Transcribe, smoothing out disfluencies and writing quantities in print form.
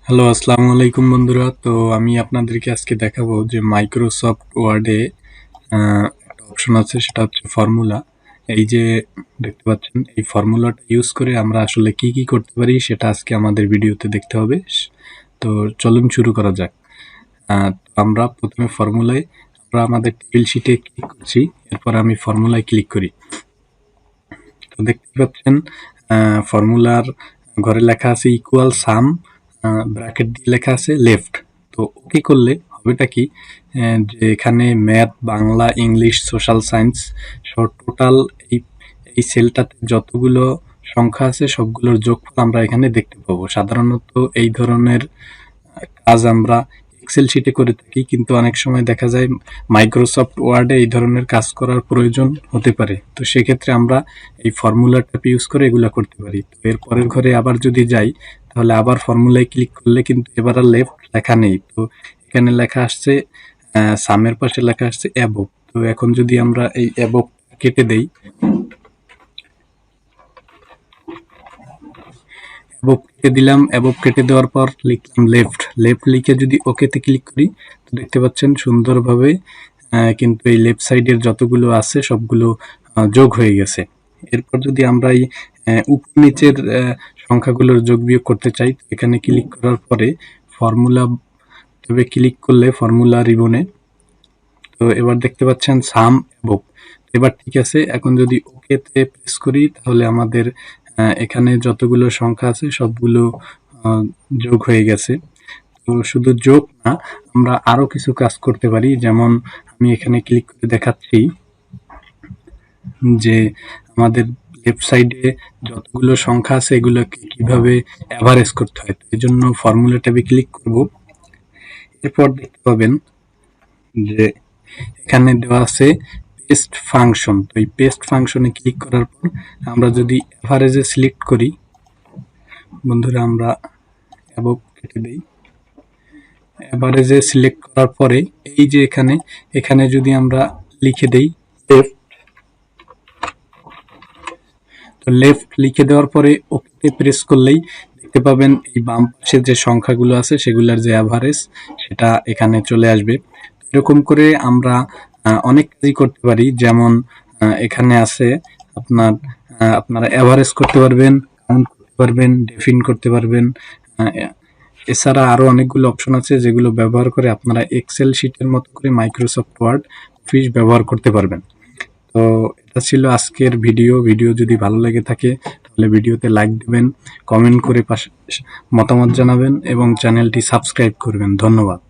Hello, আসসালামু আলাইকুম বন্ধুরা। তো আমি আপনাদেরকে আজকে দেখাবো যে মাইক্রোসফট ওয়ার্ডে একটা অপশন আছে, সেটা হচ্ছে ফর্মুলা। এই যে দেখতে পাচ্ছেন, এই ফর্মুলাটা ইউজ করে আমরা আসলে কি কি করতে পারি সেটা আজকে আমাদের ভিডিওতে দেখতে হবে। তো চলুন শুরু করা যাক। তো আমরা প্রথমে ফর্মুলায় আমরা আমাদের টেবিল শিটে ক্লিক করছি, এরপর আমি ফর্মুলায় ক্লিক করি। তো দেখতে পাচ্ছেন ফর্মুলার ঘরে লেখা আছে ইকুয়াল সাম, ব্র্যাকেট দিয়ে লেখা আছে লেফট। তো ওকে করলে হবেটা কি, যে এখানে math, Bangla, English, social science সহ টোটাল এই এই সেলটাতে যতগুলো সংখ্যা আছে সবগুলোর যোগফল আমরা এখানে দেখতে পাবো। সাধারণত এই ধরনের কাজ আমরা এক্সেল শিটে করে থাকি, কিন্তু অনেক সময় দেখা যায় মাইক্রোসফট ওয়ার্ডে এই ধরনের কাজ করার প্রয়োজন হতে পারে। তো সেক্ষেত্রে আমরা এই ফর্মুলাটা ইউজ করে এগুলা করতে পারি। তো এর পরের ঘরে আবার যদি যাই, তাহলে আবার ফর্মুলায় ক্লিক করলে কিন্তু এবার আর লেফট লেখা নেই। তো এখানে লেখা আসছে সামের পাশে লেখা আসছে অ্যাবভ। তো এখন যদি আমরা এই অ্যাবভ কেটে দেই, অ্যাবভ কেটে দিলাম। অ্যাবভ কেটে দেওয়ার পর লিখলাম লেফট। লেফট লিখে যদি ওকেতে ক্লিক করি, তো দেখতে পাচ্ছেন সুন্দরভাবে কিন্তু এই লেফট সাইডের যতগুলো আছে সবগুলো যোগ হয়ে গেছে। এরপর যদি আমরা এই উপর নিচের সংখ্যাগুলোর যোগ বিয়োগ করতে চাই, এখানে ক্লিক করার পরে ফর্মুলা ট্যাবে ক্লিক করলে ফর্মুলা রিবনে, তো এবার দেখতে পাচ্ছেন সাম অ্যাবভ। এবার ঠিক আছে। এখন যদি ওকেতে প্রেস করি, তাহলে আমাদের এখানে যতগুলো সংখ্যা আছে সবগুলো যোগ হয়ে গেছে। তো শুধু যোগ না, আমরা আরো কিছু কাজ করতে পারি। যেমন আমি এখানে ক্লিক করে দেখাচ্ছি যে আমাদের লেফট সাইডে যতগুলো সংখ্যা আছে এগুলোকে কিভাবে অ্যাভারেজ করতে হয়। এই জন্য ফর্মুলা ট্যাবে ক্লিক করব। এরপর দেখতে পাবেন যে এখানে দেওয়া আছে পেস্ট ফাংশন। তো এই পেস্ট ফাংশনে ক্লিক করার পর আমরা যদি এভারেজে সিলেক্ট করি, বন্ধুরা আমরা অ্যাবভ কেটে দেই। এভারেজে সিলেক্ট করার পরে এই যে এখানে এখানে যদি আমরা লিখে দেই লেফট, তো লেফট লিখে দেওয়ার পরে ওকে প্রেস করলেই দেখতে পাবেন এই বাম পাশে যে সংখ্যাগুলো আছে সেগুলোর যে অ্যাভারেজ সেটা এখানে চলে আসবে। এরকম করে আমরা অনেক কাজই করতে পারি। যেমন এখানে আছে আপনারা অ্যাভারেজ করতে পারবেন, কাউন্ট করতে পারবেন, ডেফিন করতে পারবেন। এছাড়া আরো অনেকগুলো অপশন আছে যেগুলো ব্যবহার করে আপনারা এক্সেল শিটের মতো করে মাইক্রোসফট ওয়ার্ড অফিস ব্যবহার করতে পারবেন। তো এটা ছিল আজকের ভিডিও। ভিডিও যদি ভালো লেগে থাকে তাহলে ভিডিওতে লাইক দিবেন, কমেন্ট করে মতামত জানাবেন এবং চ্যানেলটি সাবস্ক্রাইব করবেন। ধন্যবাদ।